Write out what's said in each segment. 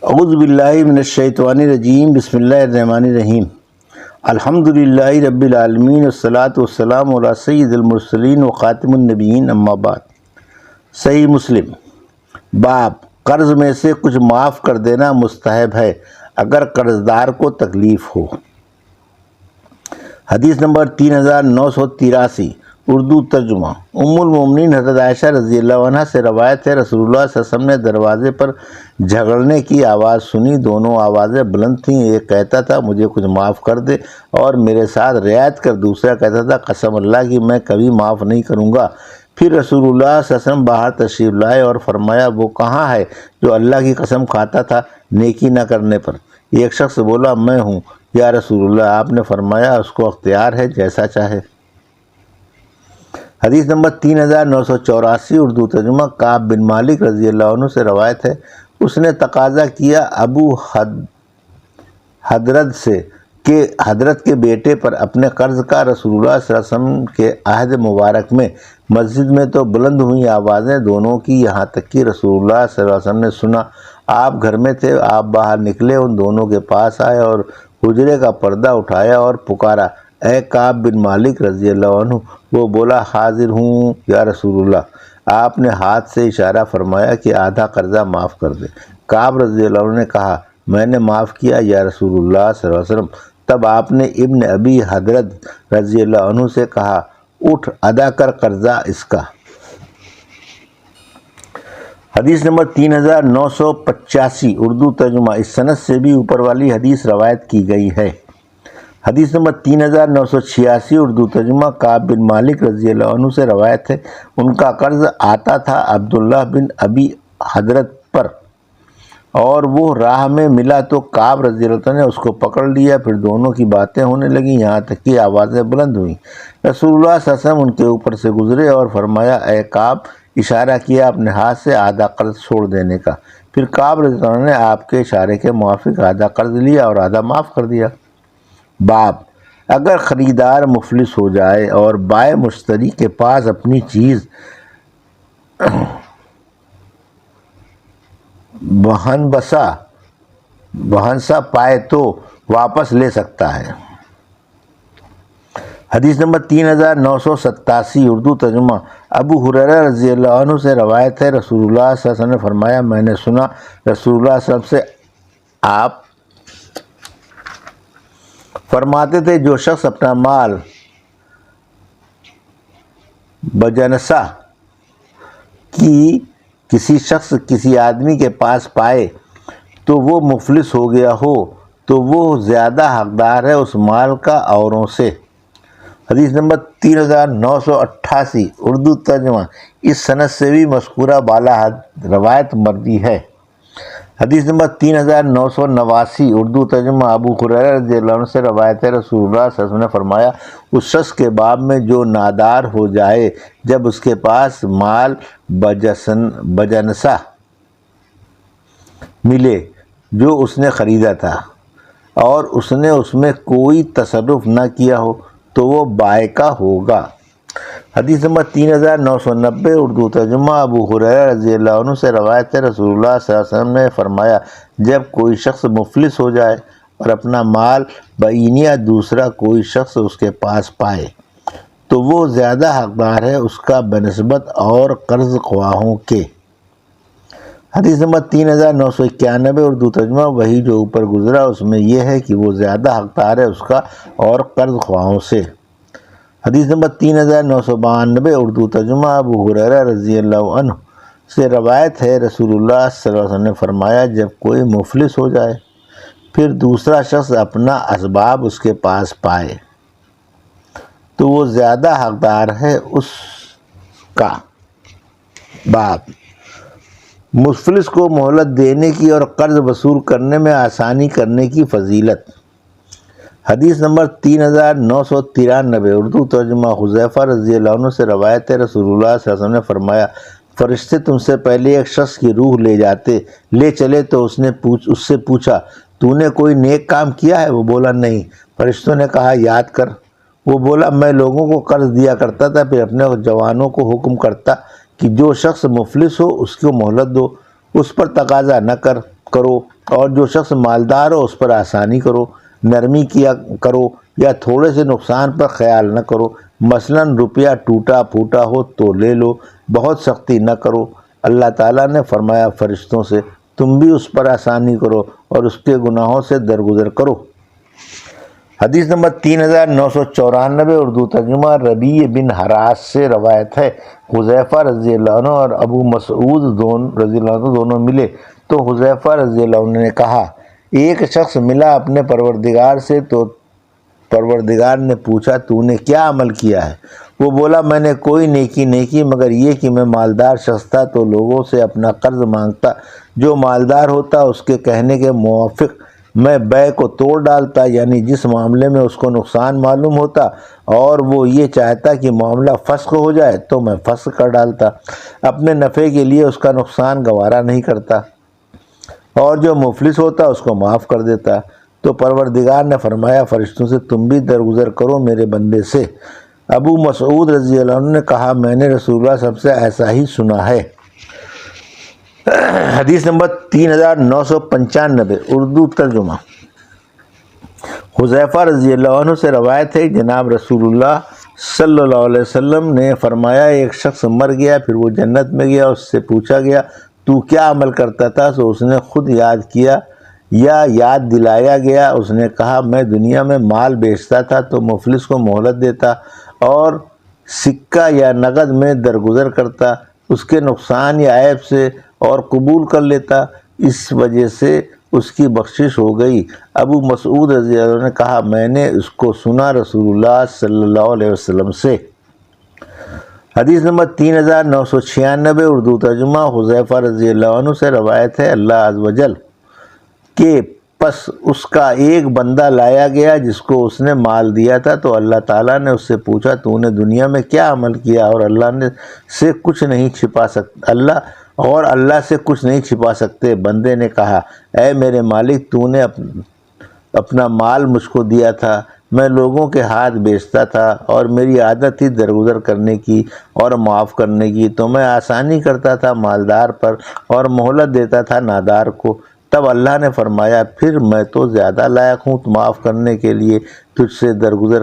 اعوذ باللہ من الشیطان الرجیم، بسم اللہ الرحمن الرحیم۔ الحمدللہ رب العالمین، والصلاة والسلام علی سید المرسلین وخاتم النبیین، اما بعد۔ صحیح مسلم۔ باب قرض میں سے کچھ معاف کر دینا مستحب ہے اگر قرض دار کو تکلیف ہو۔ حدیث نمبر 3983، اردو ترجمہ۔ ام المومنین حضرت عائشہ رضی اللہ عنہ سے روایت ہے، رسول اللہ صلی اللہ علیہ وسلم نے دروازے پر جھگڑنے کی آواز سنی۔ دونوں آوازیں بلند تھیں، ایک کہتا تھا مجھے کچھ معاف کر دے اور میرے ساتھ رعایت کر، دوسرا کہتا تھا قسم اللہ کی میں کبھی معاف نہیں کروں گا۔ پھر رسول اللہ صلی اللہ علیہ وسلم باہر تشریف لائے اور فرمایا وہ کہاں ہے جو اللہ کی قسم کھاتا تھا نیکی نہ کرنے پر؟ ایک شخص بولا میں ہوں یا رسول اللہ۔ آپ نے فرمایا اس کو اختیار ہے جیسا چاہے۔ حدیث نمبر 3984، اردو ترجمہ۔ کعب بن مالک رضی اللہ عنہ سے روایت ہے، اس نے تقاضا کیا ابو حدرد سے کہ حضرت کے بیٹے پر اپنے قرض کا۔ رسول اللہ صلی اللہ علیہ وسلم کے عہد مبارک میں مسجد میں تو بلند ہوئی آوازیں دونوں کی، یہاں تک کہ رسول اللہ صلی اللہ علیہ وسلم نے سنا۔ آپ گھر میں تھے، آپ باہر نکلے، ان دونوں کے پاس آئے اور حجرے کا پردہ اٹھایا اور پکارا اے کعب بن مالک رضی اللہ عنہ۔ وہ بولا حاضر ہوں یا رسول اللہ۔ آپ نے ہاتھ سے اشارہ فرمایا کہ آدھا قرضہ معاف کر دے۔ کعب رضی اللہ عنہ نے کہا میں نے معاف کیا یا رسول اللہ صلی اللہ علیہ وسلم۔ تب آپ نے ابن ابی حدرد رضی اللہ عنہ سے کہا اٹھ ادا کر قرضہ اس کا۔ حدیث نمبر 3985، اردو ترجمہ۔ اس سند سے بھی اوپر والی حدیث روایت کی گئی ہے۔ حدیث نمبر 3986، اردو ترجمہ۔ کعب بن مالک رضی اللہ عنہ سے روایت ہے، ان کا قرض آتا تھا عبداللہ بن ابی حدرد پر، اور وہ راہ میں ملا تو کعب رضی اللہ عنہ نے اس کو پکڑ لیا۔ پھر دونوں کی باتیں ہونے لگیں، یہاں تک کہ آوازیں بلند ہوئیں۔ رسول اللہ صلی اللہ علیہ وسلم ان کے اوپر سے گزرے اور فرمایا اے کعب، اشارہ کیا اپنے ہاتھ سے آدھا قرض چھوڑ دینے کا۔ پھر کعب رضی اللہ عنہ نے آپ کے اشارے کے موافق آدھا قرض لیا اور آدھا معاف کر دیا۔ باب اگر خریدار مفلس ہو جائے اور بائع مشتری کے پاس اپنی چیز بہنسا پائے تو واپس لے سکتا ہے۔ حدیث نمبر 3987، اردو ترجمہ۔ ابو ہریرہ رضی اللہ عنہ سے روایت ہے، رسول اللہ صلی اللہ علیہ وسلم نے فرمایا میں نے سنا رسول اللہ صلی اللہ علیہ وسلم سے آپ فرماتے تھے جو شخص اپنا مال بجنسا کی کسی آدمی کے پاس پائے تو وہ مفلس ہو گیا ہو تو وہ زیادہ حقدار ہے اس مال کا اوروں سے۔ حدیث نمبر 3988، اردو ترجمہ۔ اس سند سے بھی مذکورہ بالا روایت مردی ہے۔ حدیث نمبر 3989، اردو ترجمہ۔ ابو ہریرہ رضی اللہ عنہ سے روایت ہے، رسول اللہ صلی اللہ علیہ وسلم نے فرمایا اس شخص کے باب میں جو نادار ہو جائے جب اس کے پاس مال بجنسا ملے جو اس نے خریدا تھا اور اس نے اس میں کوئی تصرف نہ کیا ہو تو وہ بائع کا ہوگا۔ حدیث نمبر 3990، اردو ترجمہ۔ ابو ہریرہ رضی اللہ عنہ سے روایت ہے، رسول اللہ صلی اللہ علیہ وسلم نے فرمایا جب کوئی شخص مفلس ہو جائے اور اپنا مال بعینیہ دوسرا کوئی شخص اس کے پاس پائے تو وہ زیادہ حقدار ہے اس کا بنسبت اور قرض خواہوں کے۔ حدیث نمبر 3991، اردو ترجمہ۔ وہی جو اوپر گزرا اس میں یہ ہے کہ وہ زیادہ حقدار ہے اس کا اور قرض خواہوں سے۔ حدیث نمبر 3992، اردو ترجمہ۔ ابو ہریرہ رضی اللہ عنہ سے روایت ہے، رسول اللہ صلی اللہ علیہ وسلم نے فرمایا جب کوئی مفلس ہو جائے پھر دوسرا شخص اپنا اسباب اس کے پاس پائے تو وہ زیادہ حقدار ہے اس کا۔ باب مفلس کو مہلت دینے کی اور قرض وصول کرنے میں آسانی کرنے کی فضیلت۔ حدیث نمبر 3993، اردو ترجمہ۔ حذیفہ رضی اللہ عنہ سے روایت ہے، رسول اللہ صلی اللہ علیہ وسلم نے فرمایا فرشتے تم سے پہلے ایک شخص کی روح لے چلے تو اس سے پوچھا تو نے کوئی نیک کام کیا ہے؟ وہ بولا نہیں۔ فرشتوں نے کہا یاد کر۔ وہ بولا میں لوگوں کو قرض دیا کرتا تھا، پھر اپنے جوانوں کو حکم کرتا کہ جو شخص مفلس ہو اس کو مہلت دو، اس پر تقاضا نہ کرو اور جو شخص مالدار ہو اس پر آسانی کرو، نرمی کیا کرو یا تھوڑے سے نقصان پر خیال نہ کرو۔ مثلا روپیہ ٹوٹا پھوٹا ہو تو لے لو، بہت سختی نہ کرو۔ اللہ تعالیٰ نے فرمایا فرشتوں سے تم بھی اس پر آسانی کرو اور اس کے گناہوں سے درگزر کرو۔ حدیث نمبر 3994 اردو ترجمہ ربیع بن حراس سے روایت ہے، حذیفہ رضی اللہ عنہ اور ابو مسعود رضی اللہ عنہ دونوں ملے تو حذیفہ رضی اللہ عنہ نے کہا ایک شخص ملا اپنے پروردگار سے تو پروردگار نے پوچھا تو نے کیا عمل کیا ہے؟ وہ بولا میں نے کوئی نیکی نہیں کی مگر یہ کہ میں مالدار شخص تھا تو لوگوں سے اپنا قرض مانگتا، جو مالدار ہوتا اس کے کہنے کے موافق میں بیع کو توڑ ڈالتا، یعنی جس معاملے میں اس کو نقصان معلوم ہوتا اور وہ یہ چاہتا کہ معاملہ فسخ ہو جائے تو میں فسخ کر ڈالتا، اپنے نفع کے لیے اس کا نقصان گوارا نہیں کرتا، اور جو مفلس ہوتا اس کو معاف کر دیتا۔ تو پروردگار نے فرمایا فرشتوں سے تم بھی درگزر کرو میرے بندے سے۔ ابو مسعود رضی اللہ عنہ نے کہا میں نے رسول اللہ صلی اللہ علیہ وسلم سے ایسا ہی سنا ہے۔ حدیث نمبر 3995 اردو ترجمہ حذیفہ رضی اللہ عنہ سے روایت ہے جناب رسول اللہ صلی اللہ علیہ وسلم نے فرمایا ایک شخص مر گیا پھر وہ جنت میں گیا، اس سے پوچھا گیا تو کیا عمل کرتا تھا؟ تو اس نے خود یاد کیا یا یاد دلایا گیا، اس نے کہا میں دنیا میں مال بیچتا تھا تو مفلس کو مہلت دیتا اور سکہ یا نقد میں درگزر کرتا، اس کے نقصان یا عیب سے اور قبول کر لیتا، اس وجہ سے اس کی بخشش ہو گئی۔ ابو مسعود رضی اللہ عنہ نے کہا میں نے اس کو سنا رسول اللہ صلی اللہ علیہ وسلم سے۔ حدیث نمبر 3996 اردو ترجمہ حذیفہ رضی اللہ عنہ سے روایت ہے اللہ عز و جل کہ پس اس کا ایک بندہ لایا گیا جس کو اس نے مال دیا تھا تو اللہ تعالیٰ نے اس سے پوچھا تو نے دنیا میں کیا عمل کیا؟ اور اللہ سے کچھ نہیں چھپا سکتے۔ بندے نے کہا اے میرے مالک تو نے اپنا مال مجھ کو دیا تھا، میں لوگوں کے ہاتھ بیچتا تھا اور میری عادت تھی درگزر کرنے کی اور معاف کرنے کی، تو میں آسانی کرتا تھا مالدار پر اور مہلت دیتا تھا نادار کو۔ تب اللہ نے فرمایا پھر میں تو زیادہ لائق ہوں معاف کرنے کے لیے، تجھ سے درگزر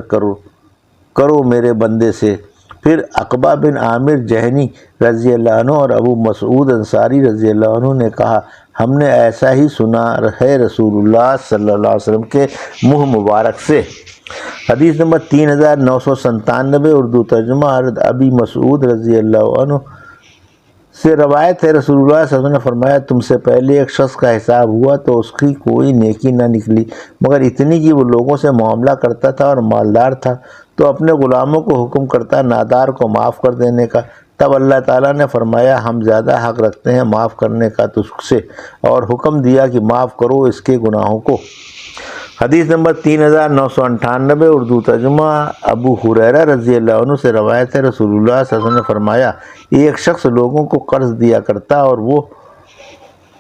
کرو میرے بندے سے۔ پھر عقبہ بن عامر جہنی رضی اللہ عنہ اور ابو مسعود انصاری رضی اللہ عنہ نے کہا ہم نے ایسا ہی سنا ہے رسول اللہ صلی اللہ علیہ وسلم کے منہ مبارک سے۔ حدیث نمبر 3997 اردو ترجمہ ابی مسعود رضی اللہ عنہ سے روایت ہے رسول اللہ صلی اللہ علیہ وسلم نے فرمایا تم سے پہلے ایک شخص کا حساب ہوا تو اس کی کوئی نیکی نہ نکلی مگر اتنی کہ وہ لوگوں سے معاملہ کرتا تھا اور مالدار تھا تو اپنے غلاموں کو حکم کرتا نادار کو معاف کر دینے کا۔ تب اللہ تعالیٰ نے فرمایا ہم زیادہ حق رکھتے ہیں معاف کرنے کا تجھ سے، اور حکم دیا کہ معاف کرو اس کے گناہوں کو۔ حدیث نمبر 3998 اردو ترجمہ ابو ہریرہ رضی اللہ عنہ سے روایت ہے رسول اللہ صلی اللہ علیہ وسلم نے فرمایا ایک شخص لوگوں کو قرض دیا کرتا اور وہ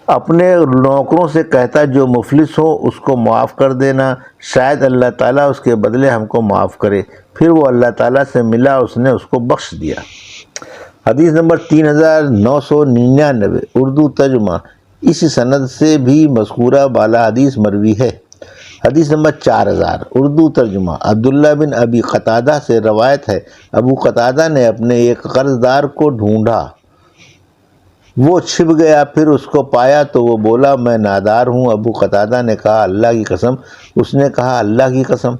اپنے نوکروں سے کہتا جو مفلس ہو اس کو معاف کر دینا، شاید اللہ تعالیٰ اس کے بدلے ہم کو معاف کرے۔ پھر وہ اللہ تعالیٰ سے ملا، اس نے اس کو بخش دیا۔ حدیث نمبر 3999 اردو ترجمہ اس سند سے بھی مذکورہ بالا حدیث مروی ہے۔ حدیث نمبر 4000 اردو ترجمہ عبداللہ بن ابی قتادہ سے روایت ہے ابو قتادہ نے اپنے ایک قرض دار کو ڈھونڈا، وہ چھپ گیا، پھر اس کو پایا تو وہ بولا میں نادار ہوں۔ ابو قتادہ نے کہا اللہ کی قسم؟ اس نے کہا اللہ کی قسم۔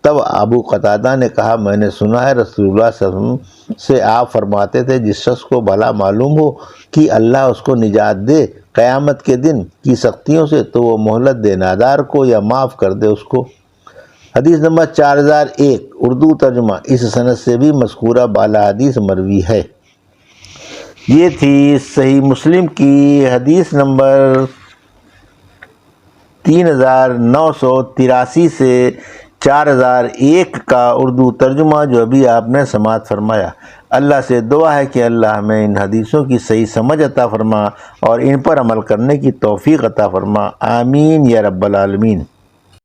تب ابو قتادہ نے کہا میں نے سنا ہے رسول اللہ صلی اللہ علیہ وسلم سے آپ فرماتے تھے جس شخص کو بھلا معلوم ہو کہ اللہ اس کو نجات دے قیامت کے دن کی سختیوں سے تو وہ مہلت دے نادار کو یا معاف کر دے اس کو۔ حدیث نمبر 4001 اردو ترجمہ اس سند سے بھی مذکورہ بالا حدیث مروی ہے۔ یہ تھی صحیح مسلم کی حدیث نمبر 3983 سے 4001 کا اردو ترجمہ جو ابھی آپ نے سماعت فرمایا۔ اللہ سے دعا ہے کہ اللہ ہمیں ان حدیثوں کی صحیح سمجھ عطا فرما اور ان پر عمل کرنے کی توفیق عطا فرما، آمین یا رب العالمین۔